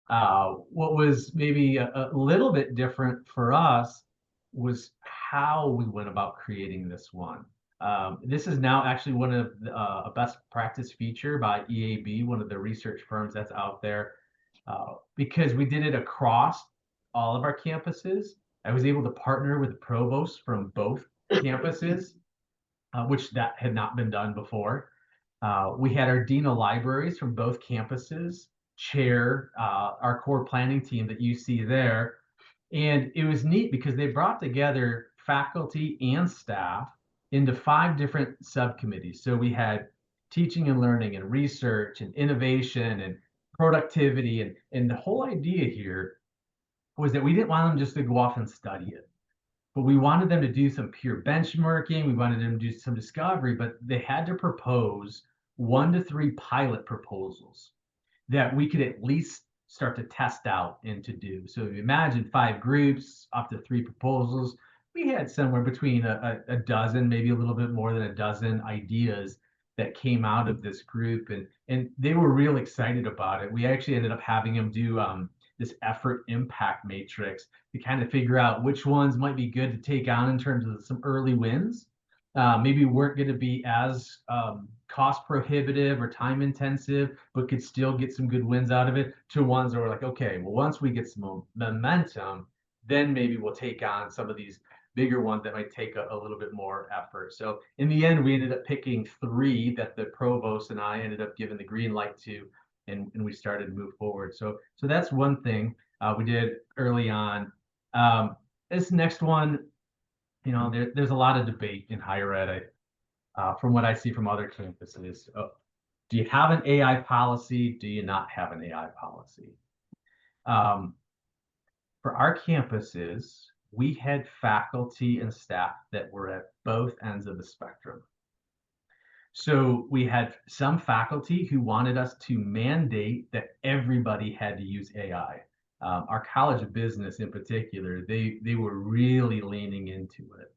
What was maybe a little bit different for us was how we went about creating this one. This is now actually one of a best practice feature by EAB, one of the research firms that's out there, because we did it across all of our campuses. I was able to partner with the provosts from both campuses, which that had not been done before. We had our dean of libraries from both campuses chair our core planning team that you see there. And it was neat because they brought together faculty and staff into 5 different subcommittees. So we had teaching and learning and research and innovation and productivity. And the whole idea here was that we didn't want them just to go off and study it, but we wanted them to do some pure benchmarking. We wanted them to do some discovery, but they had to propose 1 to 3 pilot proposals that we could at least start to test out and to do. So if you imagine 5 groups, up to 3 proposals, we had somewhere between a dozen, maybe a little bit more than a dozen ideas that came out of this group. And they were real excited about it. We actually ended up having them do this effort impact matrix to kind of figure out which ones might be good to take on in terms of some early wins. Maybe weren't going to be as cost prohibitive or time intensive, but could still get some good wins out of it, to ones that were like, okay, well, once we get some momentum, then maybe we'll take on some of these bigger ones that might take a little bit more effort. So in the end, we ended up picking 3 that the provost and I ended up giving the green light to, and we started to move forward. So that's one thing we did early on. This next one, there's a lot of debate in higher ed. From what I see from other campuses, do you have an AI policy? Do you not have an AI policy? Um, for our campuses, we had faculty and staff that were at both ends of the spectrum. So we had some faculty who wanted us to mandate that everybody had to use AI. Our College of Business in particular, they were really leaning into it.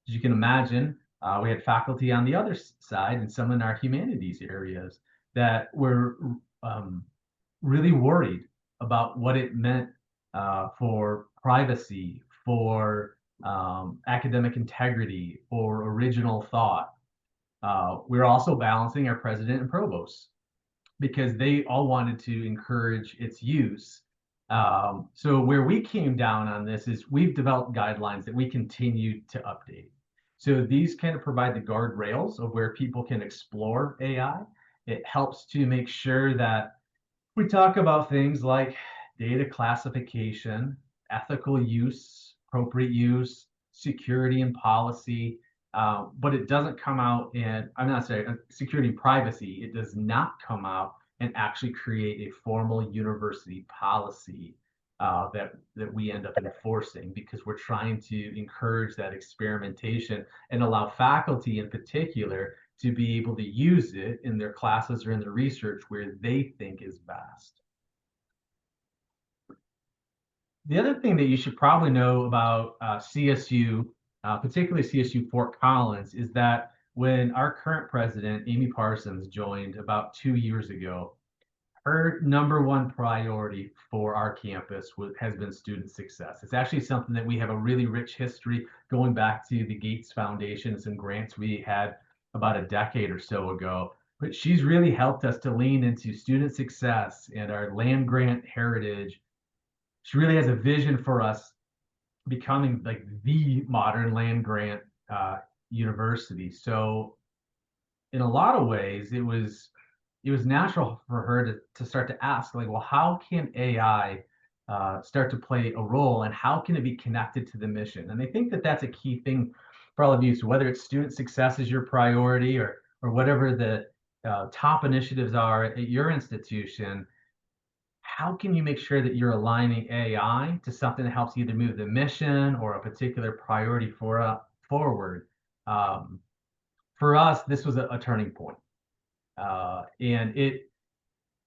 As you can imagine, we had faculty on the other side and some in our humanities areas that were really worried about what it meant for privacy, for academic integrity, for original thought. We're also balancing our president and provost because they all wanted to encourage its use. So where we came down on this is we've developed guidelines that we continue to update. So these kind of provide the guardrails of where people can explore AI. It helps to make sure that we talk about things like data classification, ethical use, appropriate use, security and policy, but it doesn't come out in, I'm not saying security and privacy, it does not come out and actually create a formal university policy that we end up enforcing, because we're trying to encourage that experimentation and allow faculty in particular to be able to use it in their classes or in their research where they think is best. The other thing that you should probably know about CSU, particularly CSU Fort Collins, is that when our current president, Amy Parsons, joined about 2 years ago, her #1 priority for our campus has been student success. It's actually something that we have a really rich history going back to the Gates Foundation and some grants we had about a decade or so ago. But she's really helped us to lean into student success and our land grant heritage. She really has a vision for us becoming like the modern land grant university. So in a lot of ways, it was natural for her to start to ask, like, well, how can AI start to play a role, and how can it be connected to the mission? And I think that that's a key thing for all of you. So whether it's student success is your priority, or whatever the top initiatives are at your institution, how can you make sure that you're aligning AI to something that helps either move the mission or a particular priority forward? Um, for us, this was a turning point. And it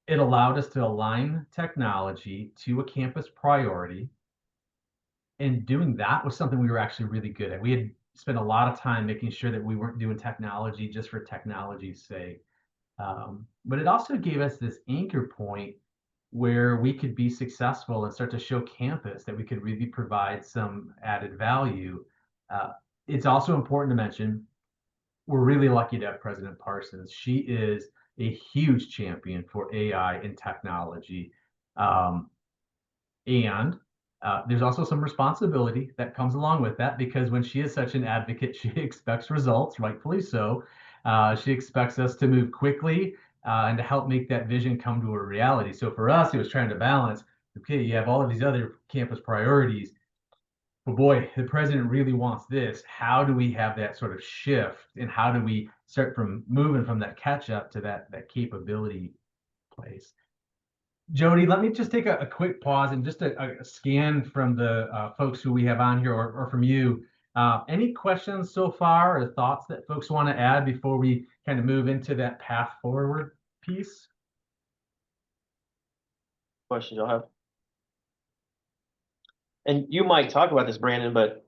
allowed us to align technology to a campus priority. And doing that was something we were actually really good at. We had spent a lot of time making sure that we weren't doing technology just for technology's sake. But it also gave us this anchor point where we could be successful and start to show campus that we could really provide some added value. Uh, it's also important to mention we're really lucky to have President Parsons. She is a huge champion for AI and technology. Um, and there's also some responsibility that comes along with that because when she is such an advocate, she expects results, rightfully so. She expects us to move quickly and to help make that vision come to a reality. So for us, it was trying to balance, okay, you have all of these other campus priorities, but boy, the president really wants this. How do we have that sort of shift? And how do we start from moving from that catch up to that capability place? Jody, let me just take a quick pause and just a scan from the folks who we have on here or from you. Any questions so far or thoughts that folks want to add before we kind of move into that path forward piece? Questions y'all have? And you might talk about this, Brandon, but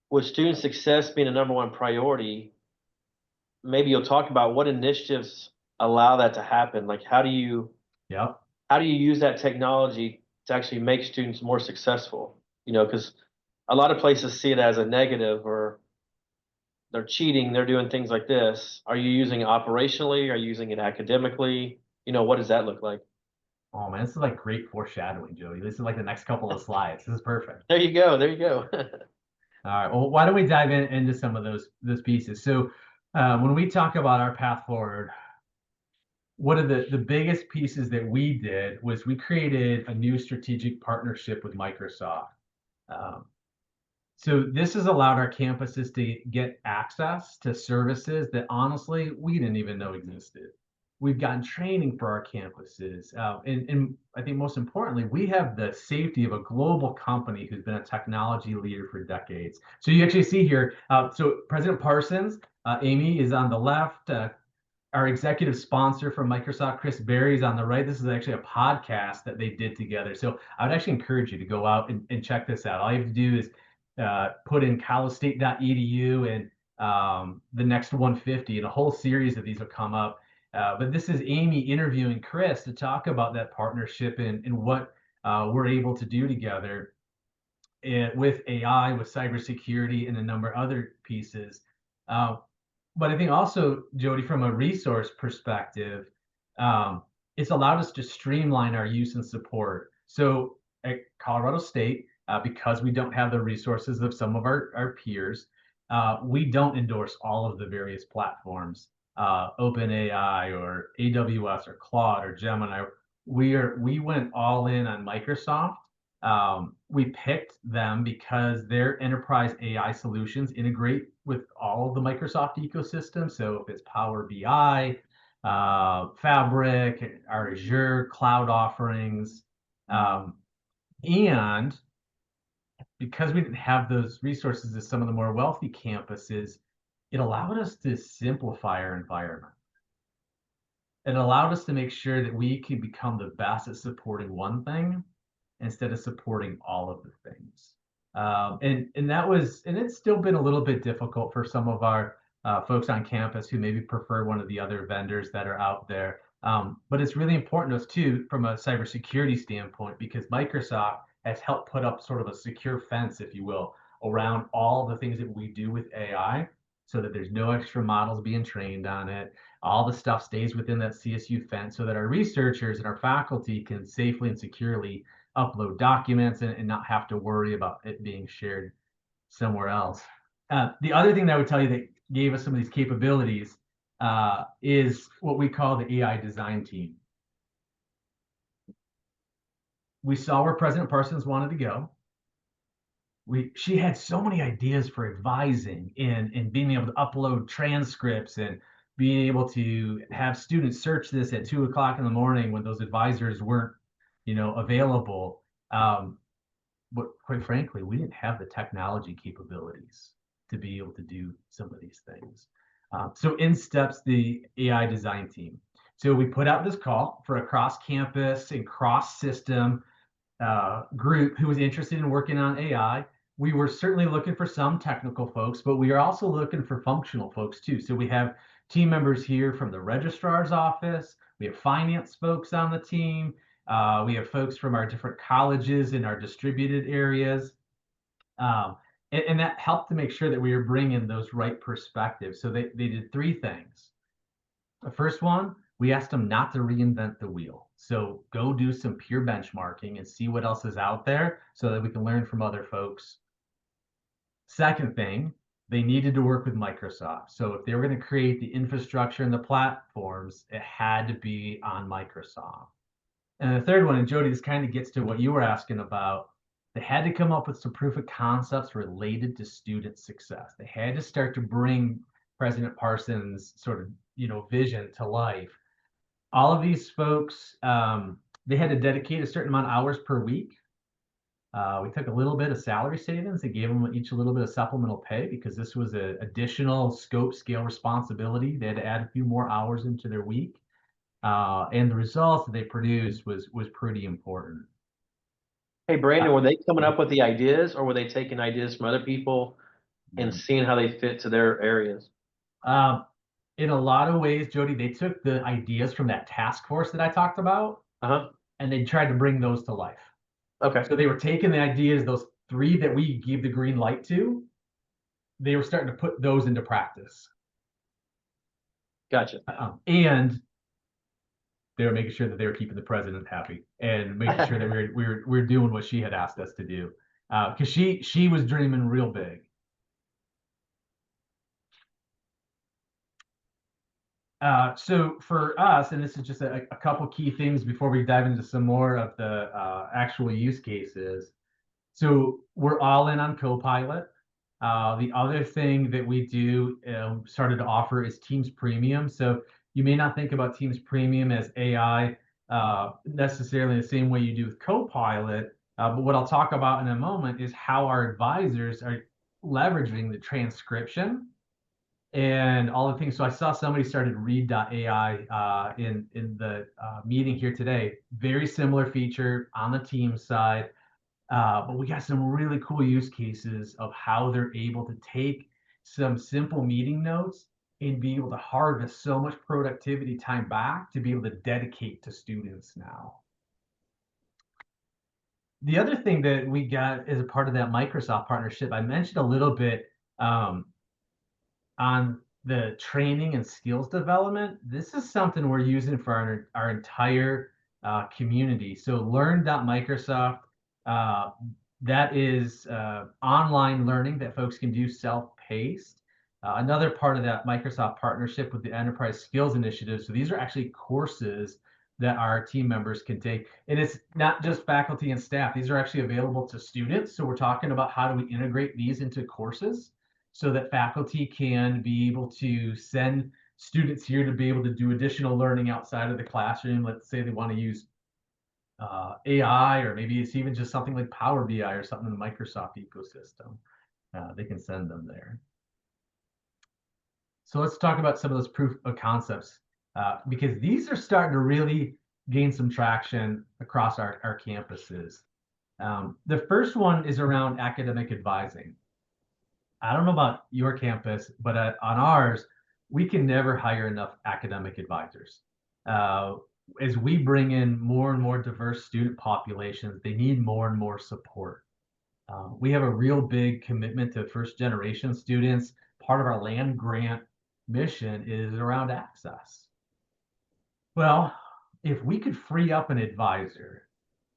with student success being a number one priority, maybe you'll talk about what initiatives allow that to happen. Like Yep. how do you use that technology to actually make students more successful? Because a lot of places see it as a negative or they're cheating, they're doing things like this. Are you using it operationally? Are you using it academically? What does that look like? Oh man, this is like great foreshadowing, Jody. This is like the next couple of slides. This is perfect. There you go. There you go. All right. Well, why don't we dive into some of those pieces? So when we talk about our path forward, one of the biggest pieces that we did was we created a new strategic partnership with Microsoft. Um, so this has allowed our campuses to get access to services that honestly we didn't even know existed. We've gotten training for our campuses. And I think most importantly, we have the safety of a global company who's been a technology leader for decades. So you actually see here, so President Parsons, Amy is on the left, our executive sponsor from Microsoft, Chris Berry's on the right. This is actually a podcast that they did together. So I would actually encourage you to go out and check this out. All you have to do is put in collegestate.edu and the next 150, and a whole series of these will come up. But this is Amy interviewing Chris to talk about that partnership and what we're able to do together with AI, with cybersecurity, and a number of other pieces. Uh, but I think also, Jody, from a resource perspective, it's allowed us to streamline our use and support. So at Colorado State, because we don't have the resources of some of our peers, we don't endorse all of the various platforms, OpenAI or AWS or Claude or Gemini. We went all in on Microsoft. We picked them because their enterprise AI solutions integrate with all of the Microsoft ecosystem. So if it's Power BI, Fabric, our Azure cloud offerings, and because we didn't have those resources as some of the more wealthy campuses, it allowed us to simplify our environment. It allowed us to make sure that we could become the best at supporting one thing instead of supporting all of the things. And that was, and it's still been a little bit difficult for some of our folks on campus who maybe prefer one of the other vendors that are out there. But it's really important to us too, from a cybersecurity standpoint, because Microsoft has helped put up sort of a secure fence, if you will, around all the things that we do with AI so that there's no extra models being trained on it. All the stuff stays within that CSU fence so that our researchers and our faculty can safely and securely upload documents and not have to worry about it being shared somewhere else. The other thing that I would tell you that gave us some of these capabilities is what we call the AI design team. We saw where President Parsons wanted to go. She had so many ideas for advising and being able to upload transcripts and being able to have students search this at 2 o'clock in the morning when those advisors weren't, available. But quite frankly, we didn't have the technology capabilities to be able to do some of these things. So in steps the AI design team. So we put out this call for a cross campus and cross system group who was interested in working on AI. We were certainly looking for some technical folks, but we are also looking for functional folks too. So we have team members here from the registrar's office. We have finance folks on the team. We have folks from our different colleges in our distributed areas. Um, and that helped to make sure that we were bringing those right perspectives. So they did three things. The first one, we asked them not to reinvent the wheel. So go do some peer benchmarking and see what else is out there so that we can learn from other folks. Second thing, they needed to work with Microsoft. So if they were going to create the infrastructure and the platforms, it had to be on Microsoft. And the third one, and Jody, this kind of gets to what you were asking about. They had to come up with some proof of concepts related to student success. They had to start to bring President Parsons' sort of, vision to life. All of these folks, they had to dedicate a certain amount of hours per week. We took a little bit of salary savings and gave them each a little bit of supplemental pay because this was an additional scope, scale responsibility. They had to add a few more hours into their week, and the results that they produced was pretty important. Hey, Brandon, were they coming Yeah. up with the ideas, or were they taking ideas from other people and seeing how they fit to their areas? Um, in a lot of ways, Jody, they took the ideas from that task force that I talked about, Uh-huh. and they tried to bring those to life. Okay. So they were taking the ideas, those three that we gave the green light to, they were starting to put those into practice. Gotcha. And they were making sure that they were keeping the president happy and making sure that we were doing what she had asked us to do. Because she was dreaming real big. So for us, and this is just a couple key things before we dive into some more of the actual use cases. So we're all in on Copilot. The other thing that we do started to offer is Teams Premium. So you may not think about Teams Premium as AI necessarily the same way you do with Copilot. But what I'll talk about in a moment is how our advisors are leveraging the transcription and all the things. So I saw somebody started Read.ai in the meeting here today. Very similar feature on the team side. But we got some really cool use cases of how they're able to take some simple meeting notes and be able to harvest so much productivity time back to be able to dedicate to students now. The other thing that we got as a part of that Microsoft partnership, I mentioned a little bit um, on the training and skills development. This is something we're using for our entire community. So learn.microsoft, that is online learning that folks can do self-paced. Another part of that Microsoft partnership with the Enterprise Skills Initiative. So these are actually courses that our team members can take. And it's not just faculty and staff. These are actually available to students. So we're talking about how do we integrate these into courses so that faculty can be able to send students here to be able to do additional learning outside of the classroom. Let's say they want to use AI, or maybe it's even just something like Power BI or something in the Microsoft ecosystem. They can send them there. So let's talk about some of those proof of concepts because these are starting to really gain some traction across our campuses. The first one is around academic advising. I don't know about your campus, but on ours, we can never hire enough academic advisors. Uh, as we bring in more and more diverse student populations, they need more and more support. We have a real big commitment to first generation students. Part of our land grant mission is around access. Well, if we could free up an advisor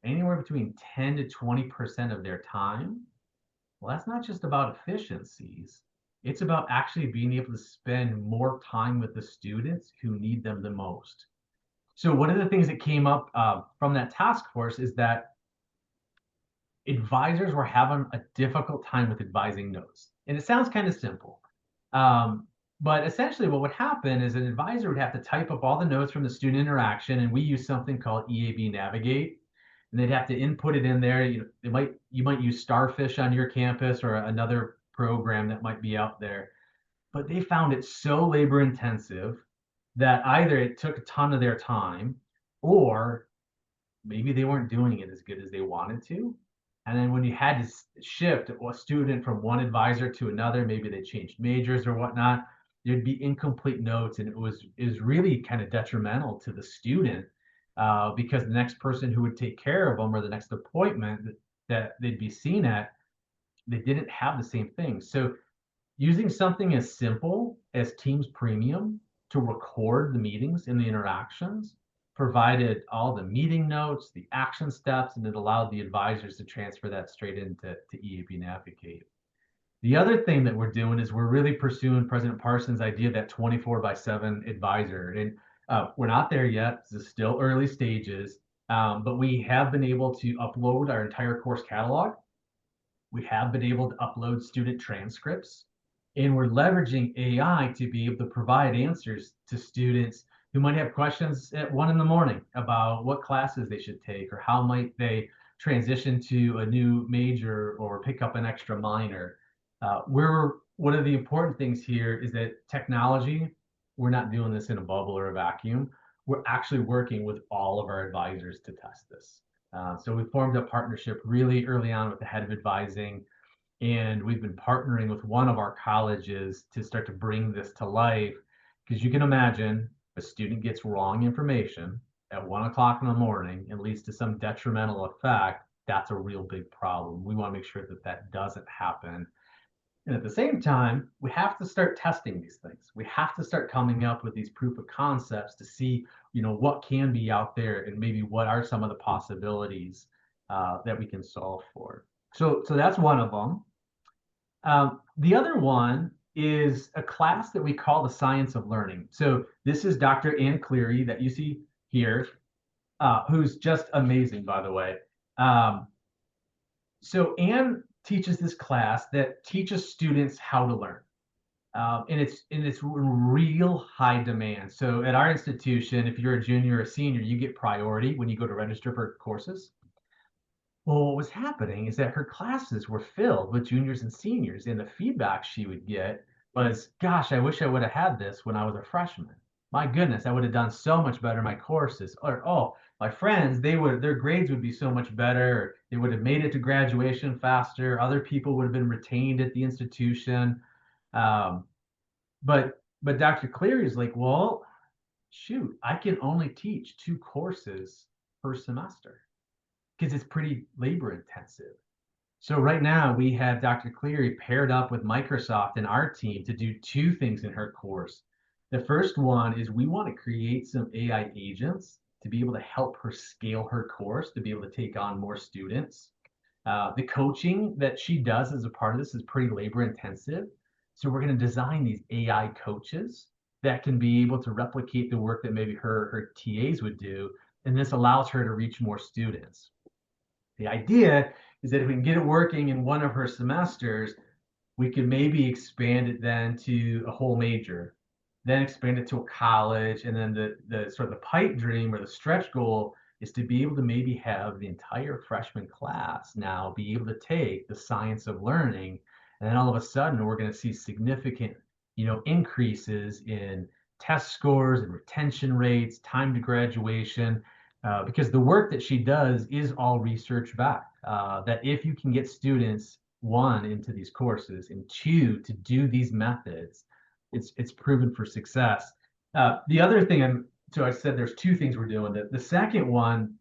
anywhere between 10 to 20% of their time, well, that's not just about efficiencies. It's about actually being able to spend more time with the students who need them the most. So one of the things that came up from that task force is that advisors were having a difficult time with advising notes. And it sounds kind of simple. But essentially what would happen is an advisor would have to type up all the notes from the student interaction, and we use something called EAB Navigate. And they'd have to input it in there. You might use Starfish on your campus or another program that might be out there. But they found it so labor intensive that either it took a ton of their time, or maybe they weren't doing it as good as they wanted to. And then when you had to shift a student from one advisor to another, maybe they changed majors or whatnot, there'd be incomplete notes, and it was really kind of detrimental to the student because the next person who would take care of them or the next appointment that they'd be seen at, they didn't have the same thing. So using something as simple as Teams Premium to record the meetings and the interactions provided all the meeting notes, the action steps, and it allowed the advisors to transfer that straight into EAP Navigate. The other thing that we're doing is we're really pursuing President Parsons' idea of that 24/7 advisor. And we're not there yet. This is still early stages, but we have been able to upload our entire course catalog. We have been able to upload student transcripts, and we're leveraging AI to be able to provide answers to students who might have questions at 1 in the morning about what classes they should take or how might they transition to a new major or pick up an extra minor. We're one of the important things here is that technology, we're not doing this in a bubble or a vacuum. We're actually working with all of our advisors to test this. So we formed a partnership really early on with the head of advising, and we've been partnering with one of our colleges to start to bring this to life. Because you can imagine a student gets wrong information at 1 o'clock in the morning and leads to some detrimental effect. That's a real big problem. We want to make sure that that doesn't happen. And at the same time, we have to start testing these things. We have to start coming up with these proof of concepts to see, what can be out there and maybe what are some of the possibilities that we can solve for. So that's one of them. The other one is a class that we call the Science of Learning. So this is Dr. Ann Cleary that you see here, who's just amazing, by the way. So Ann teaches this class that teaches students how to learn. And it's real high demand. So at our institution, if you're a junior or a senior, you get priority when you go to register for courses. Well, what was happening is that her classes were filled with juniors and seniors, and the feedback she would get was, "Gosh, I wish I would have had this when I was a freshman. My goodness, I would have done so much better in my courses." Or, "Oh, my friends, their grades would be so much better. Or they would have made it to graduation faster. Other people would have been retained at the institution." Um, but Dr. Cleary is like, "Well, shoot, I can only teach 2 courses per semester because it's pretty labor intensive." So right now we have Dr. Cleary paired up with Microsoft and our team to do 2 things in her course. The first one is we want to create some AI agents to be able to help her scale her course to be able to take on more students. The coaching that she does as a part of this is pretty labor intensive. So we're going to design these AI coaches that can be able to replicate the work that maybe her TAs would do. And this allows her to reach more students. The idea is that if we can get it working in one of her semesters, we could maybe expand it then to a whole major, then expand it to a college, and then the sort of the pipe dream or the stretch goal is to be able to maybe have the entire freshman class now be able to take the science of learning, and then all of a sudden we're going to see significant, increases in test scores and retention rates, time to graduation, because the work that she does is all research backed. That if you can get students, one, into these courses, and two, to do these methods, it's proven for success. The other thing, so I said there's 2 things we're doing. The second one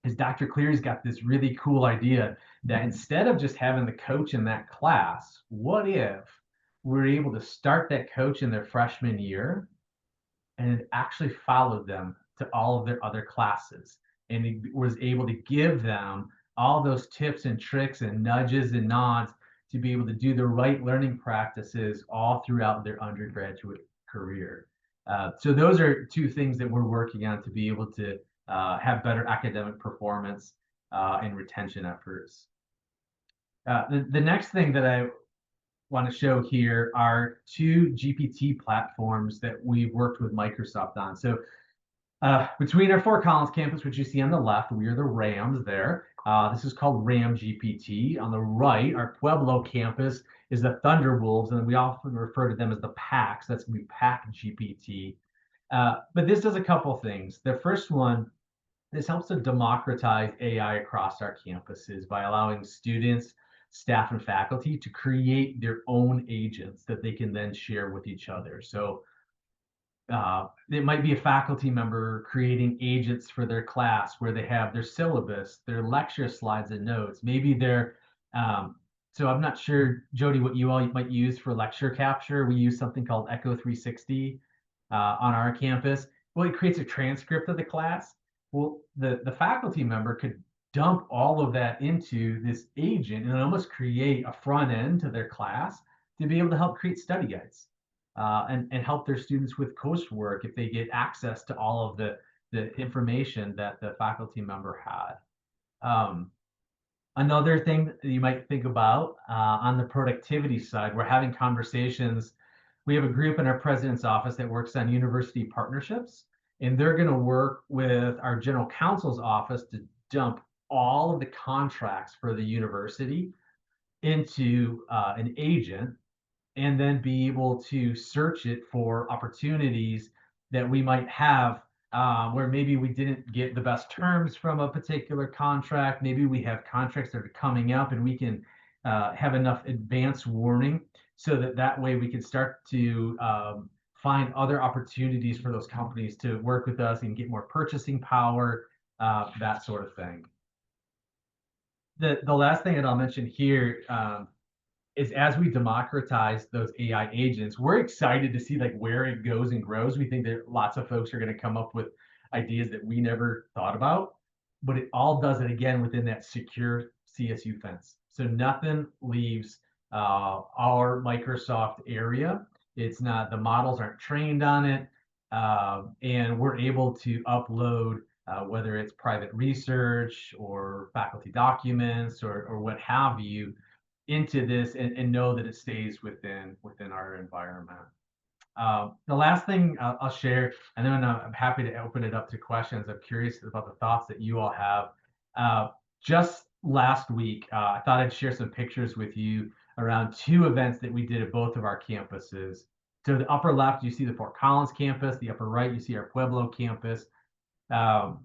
is Dr. Cleary's got this really cool idea that instead of just having the coach in that class, what if we're able to start that coach in their freshman year and it actually followed them to all of their other classes, and he was able to give them all those tips and tricks and nudges and nods to be able to do the right learning practices all throughout their undergraduate career. So those are 2 things that we're working on to be able to have better academic performance and retention efforts. The next thing that I want to show here are 2 GPT platforms that we've worked with Microsoft on. So between our Fort Collins campus, which you see on the left, we are the Rams there. This is called RAM GPT. On the right, our Pueblo campus is the Thunderwolves, and we often refer to them as the Packs. That's going to be Pack GPT. But this does a couple things. The first one, this helps to democratize AI across our campuses by allowing students, staff, and faculty to create their own agents that they can then share with each other. So It might be a faculty member creating agents for their class where they have their syllabus, their lecture slides and notes. Maybe they're, um, so I'm not sure, Jody, what you all might use for lecture capture. We use something called Echo 360 on our campus. Well, it creates a transcript of the class. Well, the faculty member could dump all of that into this agent and almost create a front end to their class to be able to help create study guides and help their students with coursework if they get access to all of the information that the faculty member had. Um, Another thing that you might think about on the productivity side, we're having conversations. We have a group in our president's office that works on university partnerships, and they're going to work with our general counsel's office to dump all of the contracts for the university into an agent and then be able to search it for opportunities that we might have where maybe we didn't get the best terms from a particular contract. Maybe we have contracts that are coming up and we can have enough advance warning so that that way we can start to find other opportunities for those companies to work with us and get more purchasing power, that sort of thing. The last thing that I'll mention here is as we democratize those AI agents, we're excited to see like where it goes and grows. We think that lots of folks are going to come up with ideas that we never thought about, but it all does it again within that secure CSU fence. So nothing leaves our Microsoft area. It's not, the models aren't trained on it. And we're able to upload whether it's private research or faculty documents or what have you into this and know that it stays within our environment. The last thing I'll share, and then I'm happy to open it up to questions. I'm curious about the thoughts that you all have. Just last week, I thought I'd share some pictures with you around two events that we did at both of our campuses. To the upper left, you see the Fort Collins campus. The upper right, you see our Pueblo campus. Um,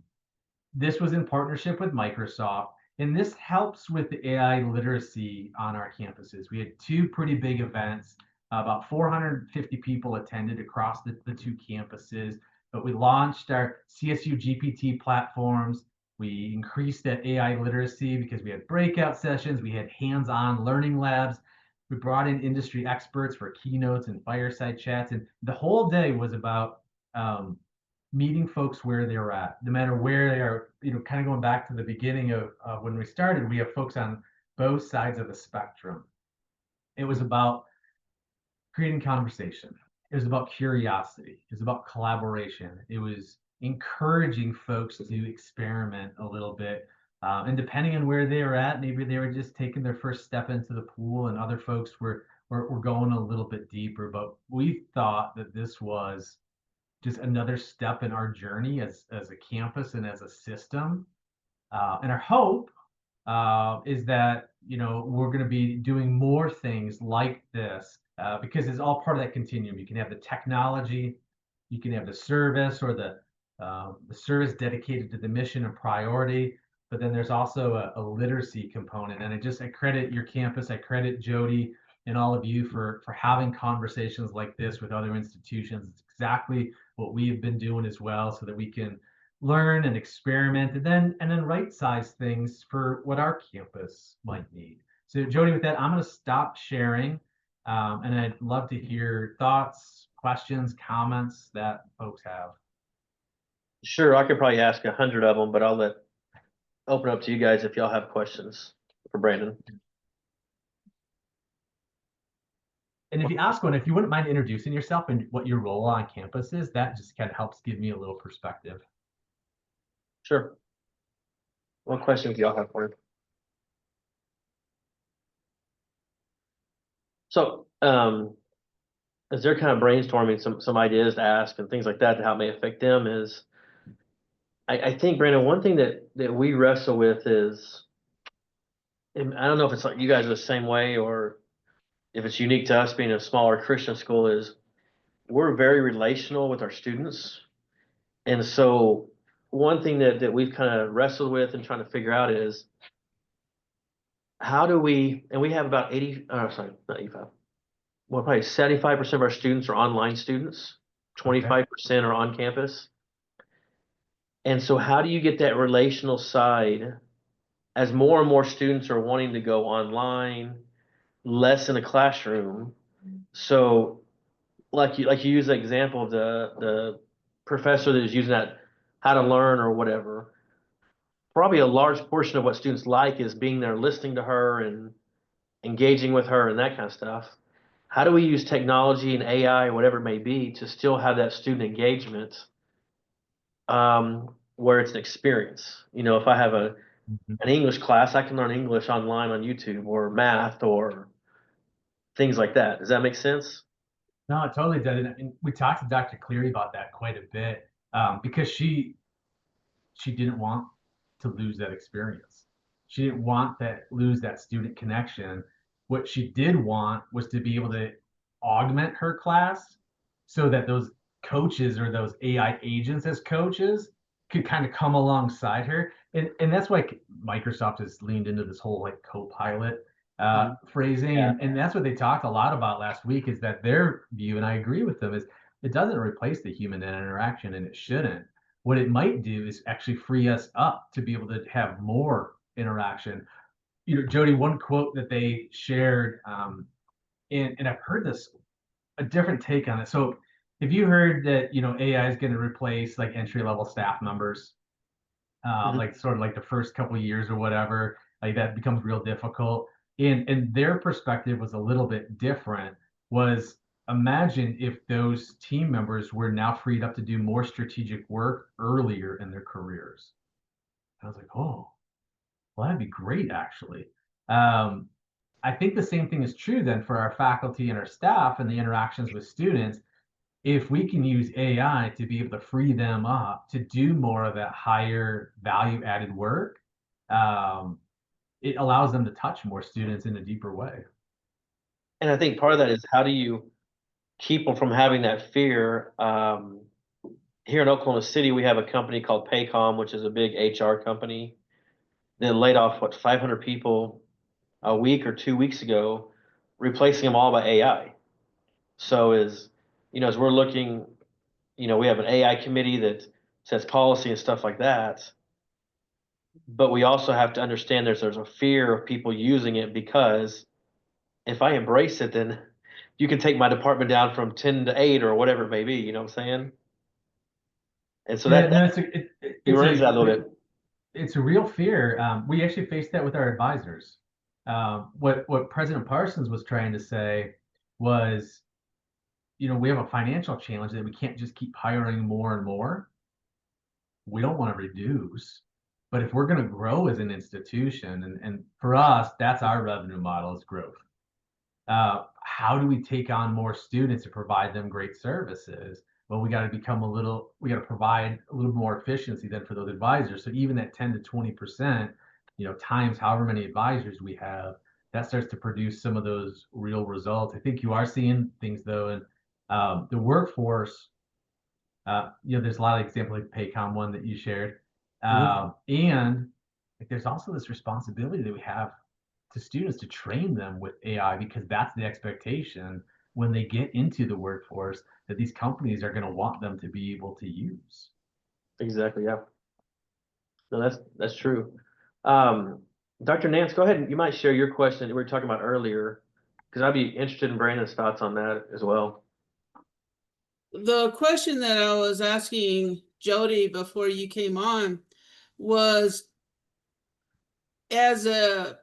this was in partnership with Microsoft, and this helps with the AI literacy on our campuses. We had two pretty big events. About 450 people attended across the two campuses, but we launched our CSU GPT platforms. We increased that AI literacy because we had breakout sessions, we had hands-on learning labs. We brought in industry experts for keynotes and fireside chats, and the whole day was about meeting folks where they're at, no matter where they are, kind of going back to the beginning of when we started, we have folks on both sides of the spectrum. It was about creating conversation. It was about curiosity. It was about collaboration. It was encouraging folks to experiment a little bit. And depending on where they were at, maybe they were just taking their first step into the pool, and other folks were going a little bit deeper. But we thought that this was just another step in our journey as a campus and as a system. And our hope is that we're going to be doing more things like this because it's all part of that continuum. You can have the technology, you can have the service or the service dedicated to the mission and priority, but then there's also a literacy component. And I credit your campus, I credit Jody and all of you for having conversations like this with other institutions. It's exactly what we have been doing as well, so that we can learn and experiment and then right size things for what our campus might need. So Jody, with that, I'm going to stop sharing, and I'd love to hear thoughts, questions, comments that folks have. Sure, I could probably ask 100 of them, but I'll open up to you guys if y'all have questions for Brandon. And if you ask one, if you wouldn't mind introducing yourself and what your role on campus is, that just kind of helps give me a little perspective. Sure. What questions do y'all have for him? So, as they're kind of brainstorming some ideas to ask and things like that to how it may affect them is, I think, Brandon, one thing that we wrestle with is, and I don't know if it's like you guys are the same way or if it's unique to us being a smaller Christian school, is we're very relational with our students. And so one thing that we've kind of wrestled with and trying to figure out is how do we, and we have about 80, sorry, not 85, well, probably 75% of our students are online students. Okay. 25% are on campus. And so how do you get that relational side as more and more students are wanting to go online, less in a classroom? So like you use the example of the professor that is using that how to learn or whatever. Probably a large portion of what students like is being there listening to her and engaging with her and that kind of stuff. How do we use technology and AI, whatever it may be, to still have that student engagement where it's an experience? You know, if I have Mhm. an English class, I can learn English online on YouTube or math or things like that. Does that make sense? No, it totally does. And we talked to Dr. Cleary about that quite a bit, because she didn't want to lose that experience. She didn't want that lose that student connection. What she did want was to be able to augment her class so that those coaches or those AI agents as coaches could kind of come alongside her. And that's why Microsoft has leaned into this whole like co-pilot Mhm. phrasing. Yeah. And that's what they talked a lot about last week is that their view, and I agree with them, is it doesn't replace the human interaction and it shouldn't. What it might do is actually free us up to be able to have more interaction. You know, Jody, one quote that they shared, and I've heard this a different take on it. So, have you heard that AI is going to replace like entry level staff members, Mhm. like sort of like the first couple of years or whatever, like that becomes real difficult. And their perspective was a little bit different. Was imagine if those team members were now freed up to do more strategic work earlier in their careers. I was like, oh, well, that'd be great, actually. Um, I think the same thing is true then for our faculty and our staff and the interactions with students. If we can use AI to be able to free them up to do more of that higher value added work, um, it allows them to touch more students in a deeper way. And I think part of that is how do you keep them from having that fear? Here in Oklahoma City, we have a company called Paycom, which is a big HR company that laid off what 500 people a week or 2 weeks ago, replacing them all by AI. So as we're looking, we have an AI committee that sets policy and stuff like that. But we also have to understand there's a fear of people using it because if I embrace it, then you can take my department down from 10 to 8 or whatever it may be, you know what I'm saying? And so Yeah, that no, you run into that a little bit. it's a real fear. We actually faced that with our advisors. What President Parsons was trying to say was, we have a financial challenge that we can't just keep hiring more and more. We don't want to reduce, but if we're going to grow as an institution, and for us, that's our revenue model is growth. How do we take on more students and provide them great services? Well, we got to provide a little more efficiency then for those advisors. So even that 10 to 20%, times however many advisors we have, that starts to produce some of those real results. I think you are seeing things though, and the workforce, there's a lot of examples like Paycom one that you shared. Mhm. And like, there's also this responsibility that we have to students to train them with AI because that's the expectation when they get into the workforce that these companies are going to want them to be able to use. Exactly. Yeah. No, that's true. Um, Dr. Nance, go ahead and you might share your question that we were talking about earlier, because I'd be interested in Brandon's thoughts on that as well. The question that I was asking Jody before you came on was, as a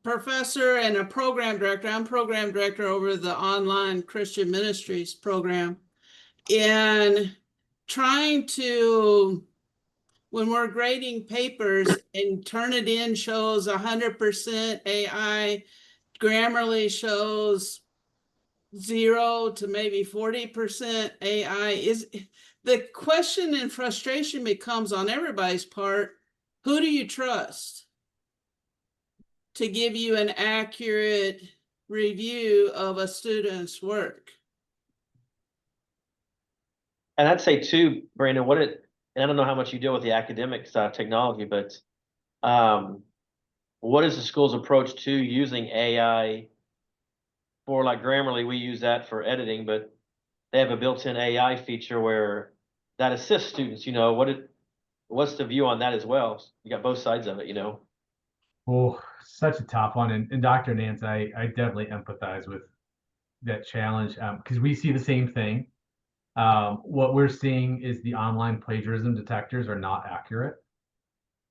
professor and a program director, I'm program director over the online Christian ministries program, and trying to, when we're grading papers and Turnitin shows 100% AI, Grammarly shows 0 to maybe 40% AI, is the question and frustration becomes on everybody's part, who do you trust to give you an accurate review of a student's work? And I'd say too, Brandon, and I don't know how much you deal with the academic side of technology, but um, what is the school's approach to using AI for like Grammarly? We use that for editing, but they have a built-in AI feature where that assists students, what's the view on that as well? You got both sides of it. Oh, such a tough one. And Dr. Nance, I definitely empathize with that challenge because we see the same thing. What we're seeing is the online plagiarism detectors are not accurate.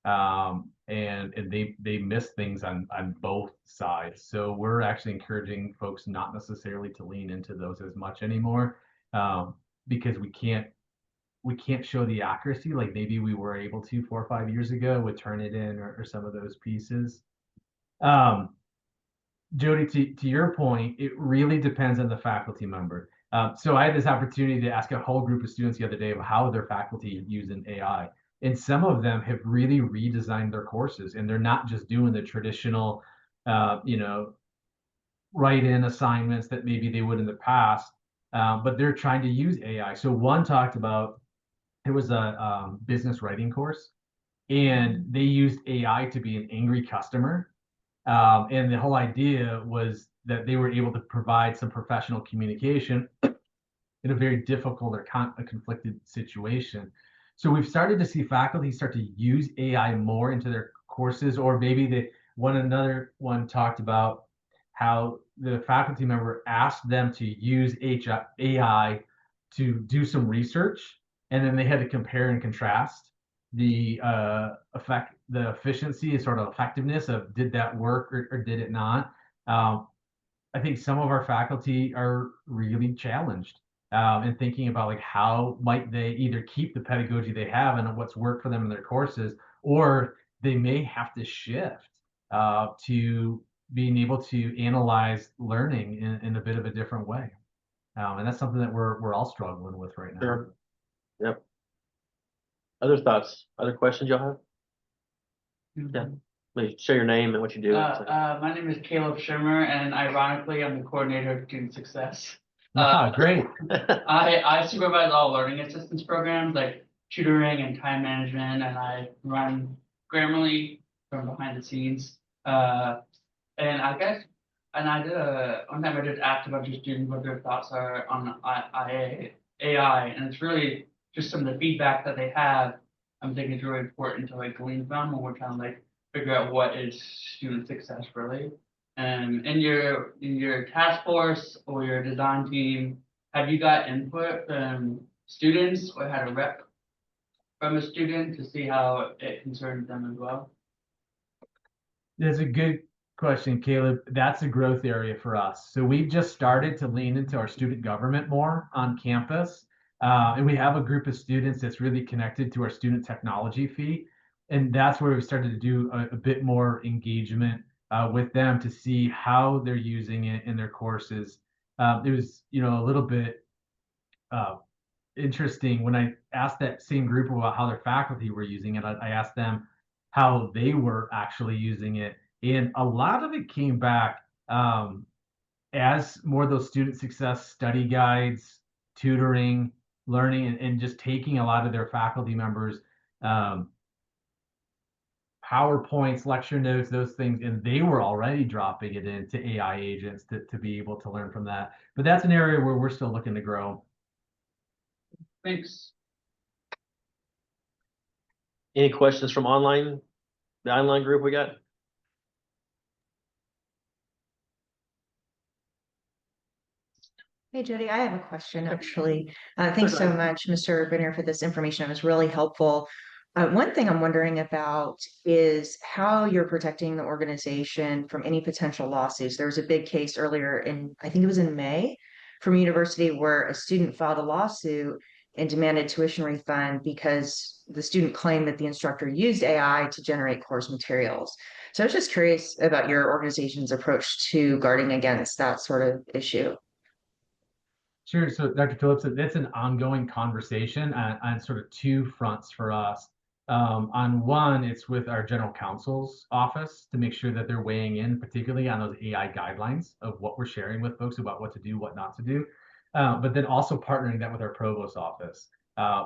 And they miss things on both sides. So we're actually encouraging folks not necessarily to lean into those as much anymore, because we can't show the accuracy like maybe we were able to 4 or 5 years ago with Turnitin or some of those pieces. Jody, to your point, it really depends on the faculty member. So I had this opportunity to ask a whole group of students the other day of how their faculty using AI. And some of them have really redesigned their courses, and they're not just doing the traditional, write-in assignments that maybe they would in the past, but they're trying to use AI. So one talked about it was a business writing course, and they used AI to be an angry customer. And the whole idea was that they were able to provide some professional communication in a very difficult or a conflicted situation. So we've started to see faculty start to use AI more into their courses, or maybe another one talked about how the faculty member asked them to use AI to do some research, and then they had to compare and contrast the the efficiency and sort of effectiveness of did that work or did it not. I think some of our faculty are really challenged and thinking about like how might they either keep the pedagogy they have and what's worked for them in their courses, or they may have to shift to being able to analyze learning in a bit of a different way. And that's something that we're all struggling with right now. Sure. Yep. Other thoughts, other questions y'all have? Yeah. Please share your name and what you do. My name is Caleb Schirmer, and ironically, I'm the coordinator of student success. Great. I supervise all learning assistance programs like tutoring and time management, and I run Grammarly from behind the scenes. And I guess, and I did one time I just asked a bunch of students what their thoughts are on AI, and it's really just some of the feedback that they have. I'm thinking it's really important to like glean from when we're trying to like figure out what is student success really. And in your task force or your design team, have you got input from students or had a rep from a student to see how it concerns them as well? That's a good question, Caleb. That's a growth area for us. So we've just started to lean into our student government more on campus. And we have a group of students that's really connected to our student technology fee. And that's where we started to do a bit more engagement with them to see how they're using it in their courses. It was, a little bit interesting when I asked that same group about how their faculty were using it. I asked them how they were actually using it. And a lot of it came back as more of those student success study guides, tutoring, learning, and just taking a lot of their faculty members' PowerPoints, lecture notes, those things, and they were already dropping it into AI agents to be able to learn from that. But that's an area where we're still looking to grow. Thanks. Any questions from the online group we got? Hey, Jody, I have a question actually. Thanks so much, Mr. Benner, for this information. It was really helpful. One thing I'm wondering about is how you're protecting the organization from any potential lawsuits. There was a big case earlier I think it was in May, from a university where a student filed a lawsuit and demanded tuition refund because the student claimed that the instructor used AI to generate course materials. So I was just curious about your organization's approach to guarding against that sort of issue. Sure. So, Dr. Phillips, that's an ongoing conversation on sort of two fronts for us. On one, it's with our general counsel's office to make sure that they're weighing in, particularly on those AI guidelines of what we're sharing with folks about what to do, what not to do. But then also partnering that with our provost office.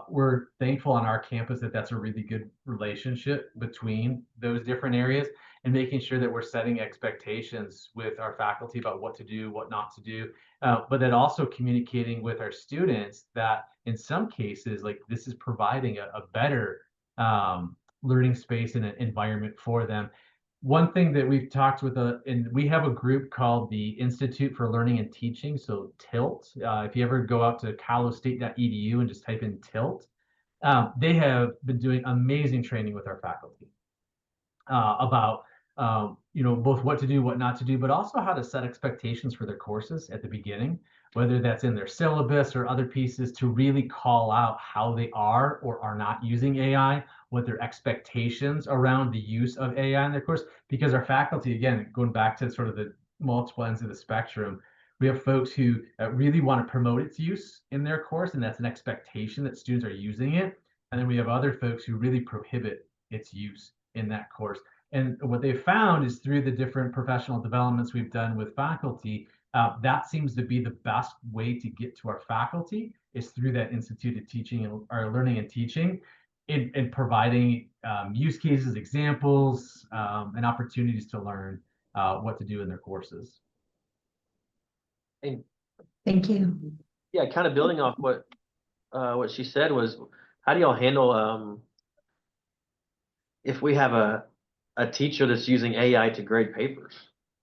We're thankful on our campus that that's a really good relationship between those different areas, and making sure that we're setting expectations with our faculty about what to do, what not to do, but then also communicating with our students that in some cases, like this is providing a better learning space and an environment for them. One thing that we've talked with, and we have a group called the Institute for Learning and Teaching, so TILT. If you ever go out to calostate.edu and just type in TILT, they have been doing amazing training with our faculty about both what to do, what not to do, but also how to set expectations for their courses at the beginning, whether that's in their syllabus or other pieces, to really call out how they are or are not using AI, what their expectations around the use of AI in their course. Because our faculty, again, going back to sort of the multiple ends of the spectrum, we have folks who really want to promote its use in their course, and that's an expectation that students are using it. And then we have other folks who really prohibit its use in that course. And what they've found is through the different professional developments we've done with faculty, that seems to be the best way to get to our faculty, is through that Institute of Teaching or Learning and Teaching, in providing use cases, examples, and opportunities to learn what to do in their courses. And Thank you. yeah, kind of building off what she said was, how do y'all handle if we have a teacher that's using AI to grade papers?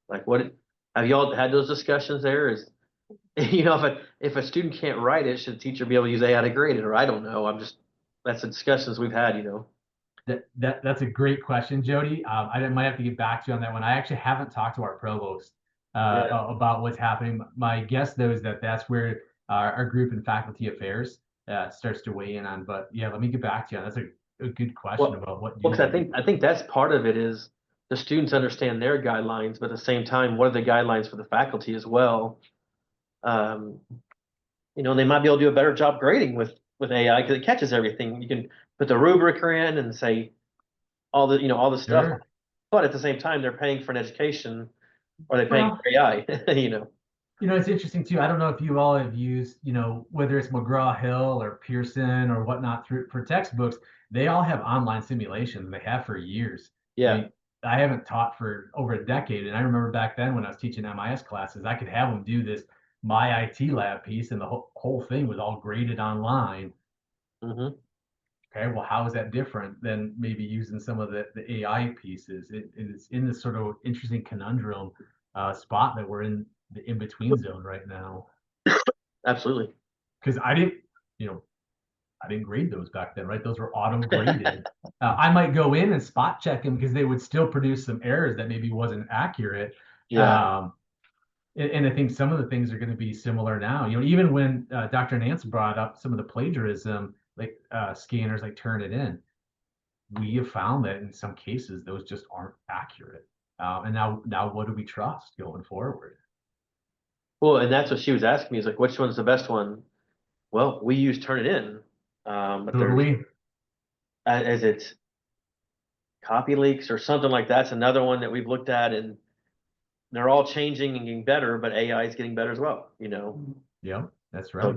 Like, what have y'all had those discussions there? Is if a student can't write it, should the teacher be able to use AI to grade it? Or I don't know. That's the discussions we've had. That's a great question, Jody. I might have to get back to you on that one. I actually haven't talked to our provost about what's happening. My guess, though, is that that's where our group in faculty affairs starts to weigh in on. But yeah, let me get back to you. That's a good question about what. Well, I think that's part of it, is the students understand their guidelines, but at the same time, what are the guidelines for the faculty as well? They might be able to do a better job grading with AI, because it catches everything. You can put the rubric in and say all the stuff, Sure. but at the same time, they're paying for an education, or they're paying for AI. It's interesting too. I don't know if you all have used, whether it's McGraw-Hill or Pearson or whatnot for textbooks, they all have online simulations. They have for years. Yeah. I mean, I haven't taught for over a decade, and I remember back then when I was teaching MIS classes, I could have them do this My IT Lab piece, and the whole thing was all graded online. Mm-hmm. Okay, well, how is that different than maybe using some of the AI pieces? It's in this sort of interesting conundrum spot that we're in the in-between zone right now. Absolutely. Because I didn't grade those back then, right? Those were auto graded. I might go in and spot check them because they would still produce some errors that maybe wasn't accurate. Yeah. And I think some of the things are going to be similar now. Even when Dr. Nance brought up some of the plagiarism, like scanners, like Turnitin, we have found that in some cases those just aren't accurate. And now what do we trust going forward? Well, and that's what she was asking me, is like, which one's the best one? Well, we use Turnitin, but Totally. as it's copy leaks or something like that's another one that we've looked at, and they're all changing and getting better, but AI is getting better as well. Yeah, that's right.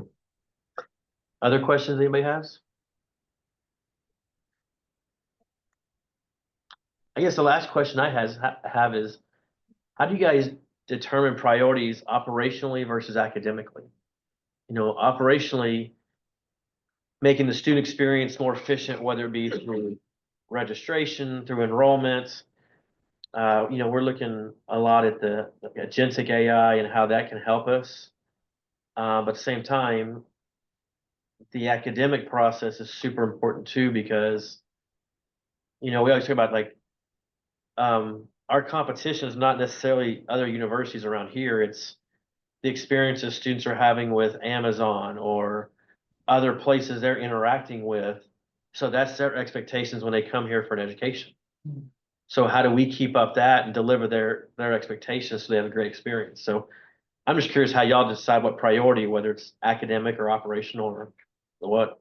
Other questions anybody has? I guess the last question I have is, how do you guys determine priorities operationally versus academically? Operationally, making the student experience more efficient, whether it be through registration, through enrollments. We're looking a lot at the agentic AI and how that can help us. But at the same time, the academic process is super important too, because, we always talk about our competition is not necessarily other universities around here. It's the experiences students are having with Amazon or other places they're interacting with. So that's their expectations when they come here for an education. So how do we keep up that and deliver their expectations so they have a great experience? So I'm just curious how y'all decide what priority, whether it's academic or operational or what.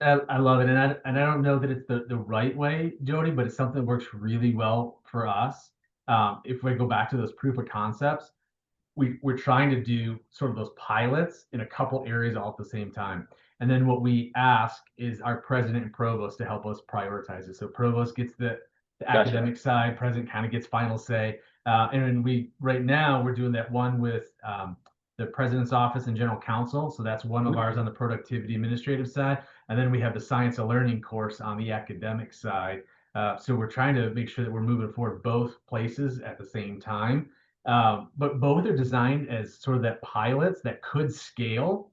I love it, and I don't know that it's the right way, Jody, but it's something that works really well for us. If we go back to those proof of concepts, we're trying to do sort of those pilots in a couple areas all at the same time. And then what we ask is our president and provost to help us prioritize it. So provost gets the Gotcha. academic side, president kind of gets final say. And then right now we're doing that one with the president's office and general counsel. So that's one of ours on the productivity administrative side. And then we have the science of learning course on the academic side. So we're trying to make sure that we're moving forward both places at the same time. But both are designed as sort of that pilots that could scale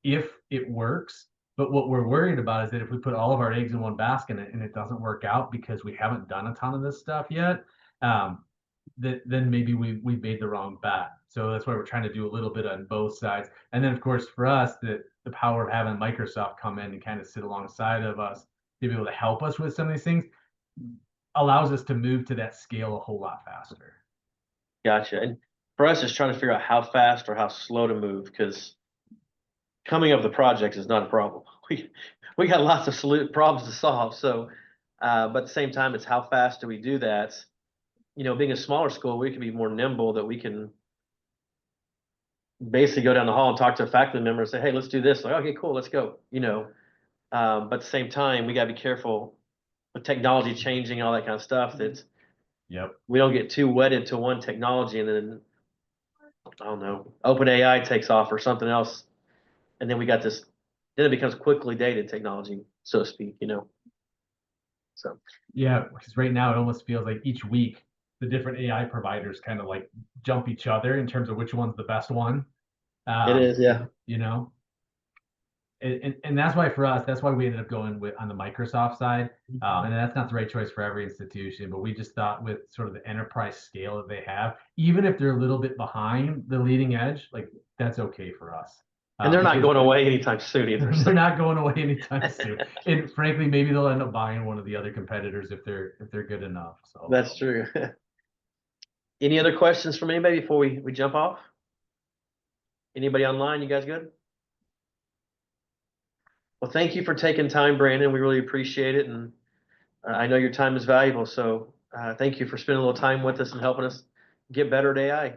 if it works. But what we're worried about is that if we put all of our eggs in one basket and it doesn't work out because we haven't done a ton of this stuff yet, then maybe we made the wrong bet. So that's why we're trying to do a little bit on both sides. And then of course for us, the power of having Microsoft come in and kind of sit alongside of us to be able to help us with some of these things allows us to move to that scale a whole lot faster. Gotcha. And for us, it's trying to figure out how fast or how slow to move, because coming up with the projects is not a problem. We got lots of problems to solve. So, but at the same time, it's how fast do we do that? You know, being a smaller school, we can be more nimble, that we can basically go down the hall and talk to a faculty member and say, hey, let's do this. Like, okay, cool, let's go. You know, but at the same time, we got to be careful with technology changing, all that kind of stuff, that we don't get too wedded to one technology and then, I don't know, OpenAI takes off or something else. And then we got this, then it becomes quickly dated technology, so to speak, you know? So. Yeah, because right now it almost feels like each week the different AI providers kind of like jump each other in terms of which one's the best one. It is, yeah. You know, and that's why for us, that's why we ended up going with on the Microsoft side. And that's not the right choice for every institution, but we just thought with sort of the enterprise scale that they have, even if they're a little bit behind the leading edge, like that's okay for us. And they're not going away anytime soon either. They're not going away anytime soon. And frankly, maybe they'll end up buying one of the other competitors if they're good enough. So that's true. Any other questions from anybody before we jump off? Anybody online? You guys good? Well, thank you for taking time, Brandon. We really appreciate it. And I know your time is valuable. So thank you for spending a little time with us and helping us get better at AI.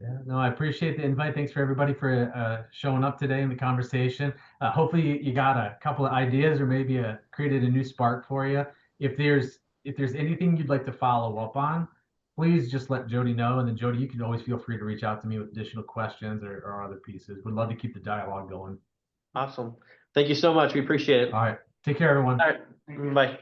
Yeah, no, I appreciate the invite. Thanks for everybody for showing up today in the conversation. Hopefully you got a couple of ideas or maybe created a new spark for you. If there's anything you'd like to follow up on, please just let Jody know. And then Jody, you can always feel free to reach out to me with additional questions or other pieces. We'd love to keep the dialogue going. Awesome. Thank you so much. We appreciate it. All right. Take care, everyone. All right. Bye.